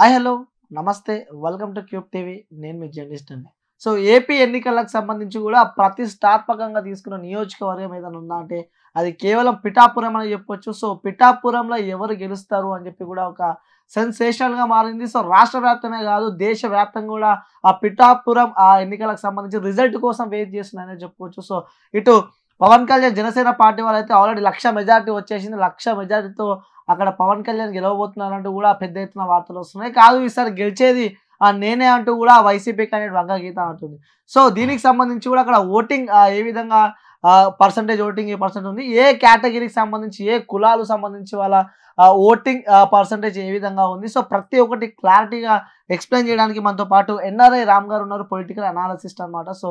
Hi hello నమస్తే welcome to cube TV. నేను మీ journalist అండి. సో ఏపీ ఎన్నికలకు సంబంధించి కూడా ప్రతిష్టాత్మకంగా తీసుకున్న నియోజకవర్గం ఏదైనా ఉందా అంటే అది కేవలం పిఠాపురం అని చెప్పొచ్చు. సో పిఠాపురంలో ఎవరు గెలుస్తారు అని చెప్పి కూడా ఒక సెన్సేషనల్గా మారింది. సో రాష్ట్ర వ్యాప్తమే కాదు దేశవ్యాప్తంగా కూడా ఆ పిఠాపురం ఆ ఎన్నికలకు సంబంధించి రిజల్ట్ కోసం వెయిట్ చేస్తున్నారని చెప్పుకోవచ్చు. సో ఇటు పవన్ కళ్యాణ్ జనసేన పార్టీ వాళ్ళైతే ఆల్రెడీ 1,00,000 మెజార్టీ వచ్చేసింది. 1,00,000 మెజార్టీతో అక్కడ పవన్ కళ్యాణ్ గెలవబోతున్నారంటూ కూడా పెద్ద ఎత్తున వార్తలు వస్తున్నాయి. కాదు ఈసారి గెలిచేది నేనే అంటూ కూడా వైసీపీ క్యాండిడేట్ వంగ గీత అంటుంది. సో దీనికి సంబంధించి కూడా అక్కడ ఓటింగ్ ఏ విధంగా పర్సంటేజ్ ఓటింగ్ ఏ పర్సెంట్ ఉంది, ఏ కేటగిరీకి సంబంధించి ఏ కులాలకు సంబంధించి వాళ్ళ ఓటింగ్ పర్సంటేజ్ ఏ విధంగా ఉంది. సో ప్రతి ఒక్కటి క్లారిటీగా ఎక్స్ప్లెయిన్ చేయడానికి మనతో పాటు ఎన్ఆర్ఐ రామ్ గారు ఉన్నారు, పొలిటికల్ అనాలిసిస్ట్ అనమాట. సో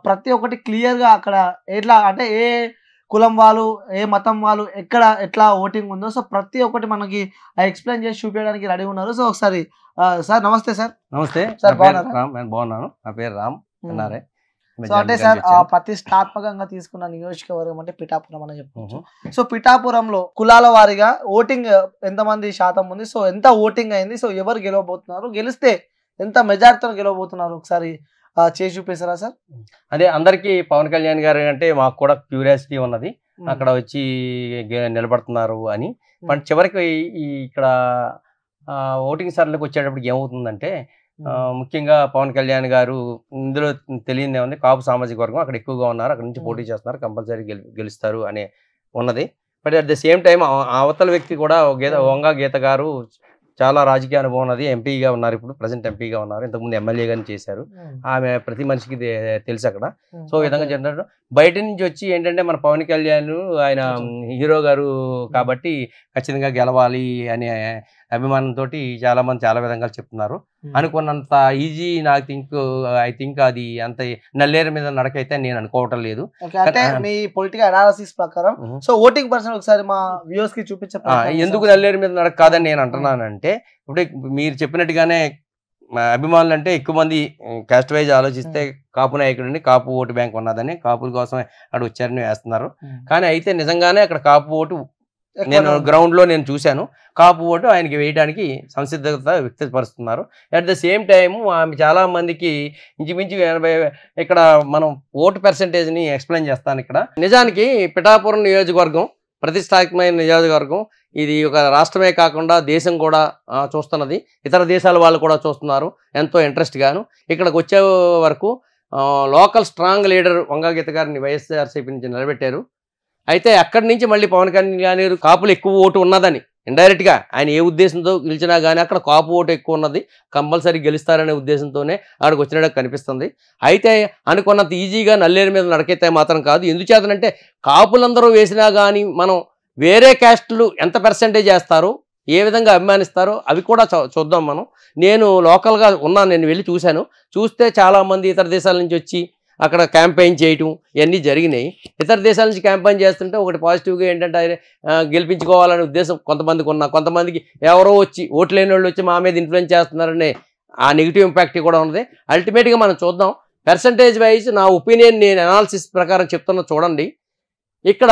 ప్రతి ఒక్కటి క్లియర్గా అక్కడ ఎట్లా అంటే ఏ కులం వాళ్ళు ఏ మతం వాళ్ళు ఎక్కడ ఎట్లా ఓటింగ్ ఉందో సో ప్రతి ఒక్కటి మనకి ఎక్స్ప్లెయిన్ చేసి చూపించడానికి రెడీ ఉన్నారు. సో ఒకసారి సార్ నమస్తే. సార్ నమస్తే సార్, బాగున్నాను. నా పేరు రామ్. ఎన్ఆర్ఐ. సో అంటే సార్ ప్రతిష్టాత్మకంగా తీసుకున్న నియోజకవర్గం అంటే పిఠాపురం అని చెప్పవచ్చు. సో పిఠాపురంలో కులాల వారీగా ఓటింగ్ ఎంతమంది శాతం ఉంది, సో ఎంత ఓటింగ్ అయింది, సో ఎవరు గెలవబోతున్నారు, గెలిస్తే ఎంత మెజార్టీతో గెలవబోతున్నారు ఒకసారి చేసి చూపిస్తారా సార్? అదే అందరికీ పవన్ కళ్యాణ్ గారు అంటే మాకు కూడా క్యూరియాసిటీ ఉన్నది, అక్కడ వచ్చి నిలబడుతున్నారు అని. బట్ చివరికి ఇక్కడ ఓటింగ్ సర్లకు వచ్చేటప్పటికి ఏమవుతుందంటే ముఖ్యంగా పవన్ కళ్యాణ్ గారు ఇందులో తెలియదే ఉంది, కాపు సామాజిక వర్గం అక్కడ ఎక్కువగా ఉన్నారు, అక్కడ నుంచి పోటీ చేస్తున్నారు, కంపల్సరీ గెలుస్తారు అనే ఉన్నది. But at the same time అవతల వ్యక్తి కూడా వంగ గీత గారు చాలా రాజకీయ అనుభవం ఉన్నది, ఎంపీగా ఉన్నారు, ఇప్పుడు ప్రజెంట్ ఎంపీగా ఉన్నారు, ఇంతకుముందు ఎమ్మెల్యేగాని చేశారు. ఆమె ప్రతి మనిషికి తెలుసు అక్కడ. సో ఈ విధంగా చెప్తారు. బయట నుంచి వచ్చి ఏంటంటే మన పవన్ కళ్యాణ్ ఆయన హీరో గారు కాబట్టి ఖచ్చితంగా గెలవాలి అనే అభిమానంతో చాలా మంది చాలా విధంగా చెప్తున్నారు. అనుకున్నంత ఈజీ ఐ థింక్ అది అంత నల్లేరు మీద నడకైతే నేను అనుకోవటం లేదు. అంటే మీ పొలిటికల్ అనాలిసిస్ ప్రకారం సో ఓటింగ్ పర్సెంట్ ఒకసారి మా వ్యూవర్స్ కి చూపించారు. ఎందుకు నల్లేరు మీద నడక కాదని నేను అంటున్నానంటే ఇప్పుడు మీరు చెప్పినట్టుగానే అభిమానులు అంటే ఎక్కువ మంది కాస్ట్ వైజ్ ఆలోచిస్తే కాపు నాయకుడిని కాపు ఓటు బ్యాంక్ ఉన్నదని కాపుల కోసం అక్కడ వచ్చారని వేస్తున్నారు. కానీ అయితే నిజంగానే అక్కడ కాపు ఓటు నేను గ్రౌండ్ లో నేను చూశాను, కాపు ఓటు ఆయనకి వేయడానికి సంసిద్ధత వ్యక్తపరుస్తున్నారు. అట్ ద సేమ్ టైము ఆమె చాలా మందికి ఇంచుమించు 80 ఇక్కడ మనం ఓటు పర్సెంటేజ్ని ఎక్స్ప్లెయిన్ చేస్తాను. ఇక్కడ నిజానికి పిఠాపురం నియోజకవర్గం ప్రతిష్టాత్మకమైన నియోజకవర్గం. ఇది ఒక రాష్ట్రమే కాకుండా దేశం కూడా చూస్తున్నది, ఇతర దేశాల వాళ్ళు కూడా చూస్తున్నారు ఎంతో ఇంట్రెస్ట్ గాను. ఇక్కడికి వచ్చే వరకు లోకల్ స్ట్రాంగ్ లీడర్ వంగ గీత గారిని వైఎస్ఆర్సీపీ నుంచి నిలబెట్టారు. అయితే అక్కడి నుంచి మళ్ళీ పవన్ కళ్యాణ్ గారు కాపులు ఎక్కువ ఓటు ఉన్నదని ఇండైరెక్ట్గా ఆయన ఏ ఉద్దేశంతో గెలిచినా కానీ అక్కడ కాపు ఓటు ఎక్కువ ఉన్నది, కంపల్సరీ గెలుస్తారనే ఉద్దేశంతోనే అక్కడికి వచ్చినట్టు కనిపిస్తుంది. అయితే అనుకున్నంత ఈజీగా నల్లేరు మీద నడకైతే మాత్రం కాదు. ఎందుచేతనంటే కాపులందరూ వేసినా కానీ మనం వేరే క్యాస్టులు ఎంత పర్సెంటేజ్ వేస్తారో ఏ విధంగా అభిమానిస్తారో అవి కూడా చూద్దాం మనం. నేను లోకల్గా ఉన్నాను, నేను వెళ్ళి చూస్తే చాలామంది ఇతర దేశాల నుంచి వచ్చి అక్కడ క్యాంపెయిన్ చేయటం ఇవన్నీ జరిగినాయి. ఇతర దేశాల నుంచి క్యాంపెయిన్ చేస్తుంటే ఒకటి పాజిటివ్గా ఏంటంటే గెలిపించుకోవాలనే ఉద్దేశం కొంతమందికి కొంతమందికి ఎవరో వచ్చి ఓట్లు లేని వాళ్ళు వచ్చి మా మీద ఇన్ఫ్లుయెన్స్ చేస్తున్నారనే ఆ నెగిటివ్ ఇంపాక్ట్ కూడా ఉన్నది. అల్టిమేట్గా మనం చూద్దాం. పర్సంటేజ్ వైజ్ నా ఒపీనియన్ నేను అనాలిసిస్ ప్రకారం చెప్తున్నా చూడండి. ఇక్కడ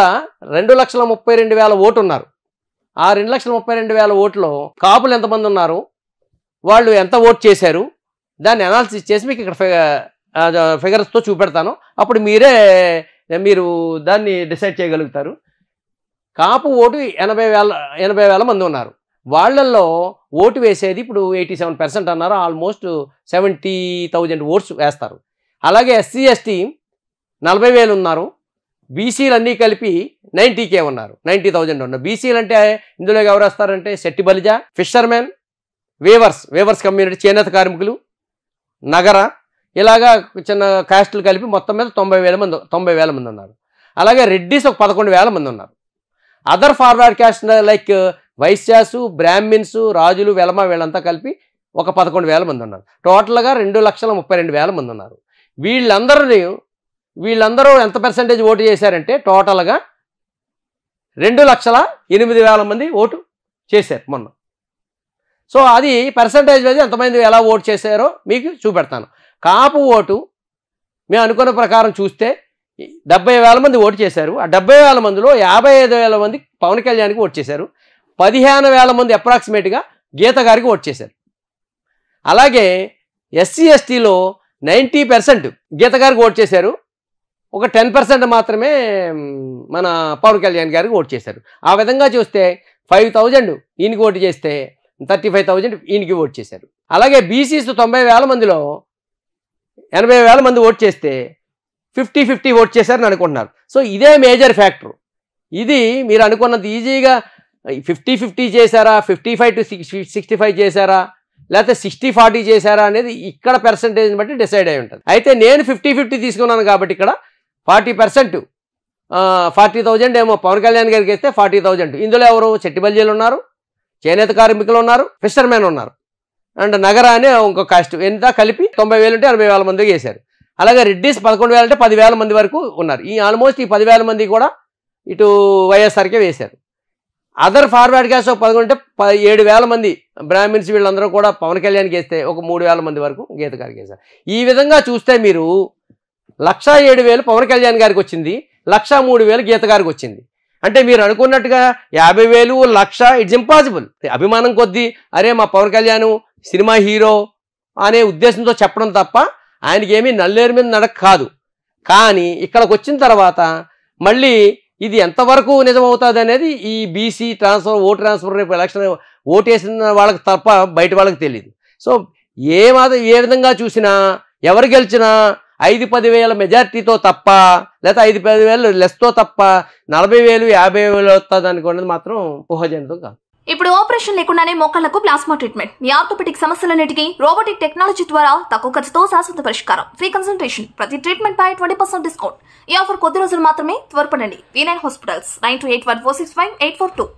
2,32,000 ఓటు ఉన్నారు. ఆ 2,32,000 ఓట్లో కాపులు ఎంతమంది ఉన్నారు, వాళ్ళు ఎంత ఓట్ చేశారు, దాన్ని అనాలిసిస్ చేసి మీకు ఇక్కడ ఫిగర్స్తో చూపెడతాను. అప్పుడు మీరు దాన్ని డిసైడ్ చేయగలుగుతారు. కాపు ఓటు 80,000 మంది ఉన్నారు. వాళ్ళల్లో ఓటు వేసేది ఇప్పుడు 87% అన్నారు, ఆల్మోస్ట్ 70,000 ఓట్స్ వేస్తారు. అలాగే ఎస్సీ ఎస్టీ 40,000 ఉన్నారు. బీసీలు అన్నీ కలిపి 90K ఉన్నారు, 90,000 ఉన్నారు. బీసీలు అంటే ఇందులో ఎవరు వస్తారంటే Shetty Balija, fishermen, weavers community, చేనేత కార్మికులు, నగర, ఇలాగా చిన్న కాస్టులు కలిపి మొత్తం మీద 90,000 మంది ఉన్నారు. అలాగే రెడ్డిస్ ఒక 11,000 మంది ఉన్నారు. Other forward caste like Vaishyas, Brahmins, రాజులు, వెలమ వీళ్ళంతా కలిపి ఒక 11,000 మంది ఉన్నారు. టోటల్గా 2,32,000 మంది ఉన్నారు. వీళ్ళందరూ ఎంత పర్సెంటేజ్ ఓటు చేశారంటే టోటల్గా 2,08,000 మంది ఓటు చేశారు మొన్న. సో అది పర్సెంటేజ్ వైజ్ ఎంతమంది ఎలా ఓటు చేశారో మీకు చూపెడతాను. కాపు ఓటు మేము అనుకున్న ప్రకారం చూస్తే 70,000 మంది ఓటు చేశారు. ఆ 70,000 మందిలో 55,000 మంది పవన్ కళ్యాణ్కి ఓటు చేశారు. 15,000 మంది అప్రాక్సిమేట్గా గీత గారికి ఓటు చేశారు. అలాగే ఎస్సీ ఎస్టీలో 90% గీత గారికి ఓట్ చేశారు, ఒక 10% మాత్రమే మన పవన్ కళ్యాణ్ గారికి ఓట్ చేశారు. ఆ విధంగా చూస్తే 5,000 ఈయనకి ఓటు చేస్తే 35,000 ఈయనకి ఓట్ చేశారు. అలాగే బీసీస్ 90,000 మందిలో 80,000 మంది ఓట్ చేస్తే 50-50 ఓట్ చేశారని అనుకుంటున్నారు. సో ఇదే మేజర్ ఫ్యాక్టర్. ఇది మీరు అనుకున్నంత ఈజీగా 50-50 చేశారా, 55-65 చేశారా, లేకపోతే 60-40 చేశారా అనేది ఇక్కడ పర్సంటేజ్ని బట్టి డిసైడ్ అయి ఉంటుంది. అయితే నేను 50-50 తీసుకున్నాను కాబట్టి ఇక్కడ 40%, 40,000 ఏమో పవన్ కళ్యాణ్ గారికి వేస్తే 40,000. ఇందులో ఎవరు? చెట్టిబల్జీలు ఉన్నారు, చేనేత కార్మికులు ఉన్నారు, ఫిషర్మెన్ ఉన్నారు, అండ్ నగర అనే ఇంకో కాస్ట్, ఎంత కలిపి 90,000 ఉంటే 80,000 మందికి వేశారు. అలాగే రెడ్డిస్ 11,000 అంటే 10,000 మంది వరకు ఉన్నారు. ఈ ఆల్మోస్ట్ ఈ 10,000 మంది కూడా ఇటు వైఎస్ఆర్కే వేశారు. అదర్ ఫార్వర్డ్ క్యాస్ట్ 11 అంటే 7,000 మంది బ్రాహ్మిన్స్ వీళ్ళందరూ కూడా పవన్ కళ్యాణ్కి వేస్తే ఒక 3,000 మంది వరకు గీత గారికి వేశారు. ఈ విధంగా చూస్తే మీరు 1,07,000 పవన్ కళ్యాణ్ గారికి వచ్చింది, 1,03,000 గీత గారికి వచ్చింది. అంటే మీరు అనుకున్నట్టుగా 50,000, 1,00,000 ఇట్స్ ఇంపాసిబుల్. అభిమానం కొద్దీ అరే మా పవన్ కళ్యాణ్ సినిమా హీరో అనే ఉద్దేశంతో చెప్పడం తప్ప ఆయనకి ఏమీ నల్లేరు మీద నడక కాదు. కానీ ఇక్కడికి వచ్చిన తర్వాత మళ్ళీ ఇది ఎంతవరకు నిజమవుతుంది అనేది ఈ బీసీ ట్రాన్స్ఫర్, ఓటు ట్రాన్స్ఫర్, రేపు ఎలక్షన్ ఓటేసిన వాళ్ళకి తప్ప బయట వాళ్ళకి తెలియదు. సో ఏ విధంగా చూసినా ఎవరు గెలిచినా 5-10 వేల మెజార్టీతో తప్ప, లేదా 5-10 వేలు లెస్తో తప్ప 40,000, 50,000 వస్తుంది అనుకున్నది మాత్రం ఊహాజనితం కాదు. ఇప్పుడు ఆపరేషన్ లేకుండానే మోకాళ్లకు ప్లాస్మా ట్రీట్మెంట్, మీ ఆర్థోపెటిక్ సమస్యలన్నిటికీ రోబోటిక్ టెక్నాలజీ ద్వారా తక్కువ ఖర్చుతో శాశ్వత పరిష్కారం, ఫ్రీ కన్సల్టేషన్, ప్రతి ట్రీట్మెంట్ పై 20% డిస్కౌంట్. ఈ ఆఫర్ కొద్ది రోజులు మాత్రమే, త్వరపడండి. V9 hospitals 9281465842.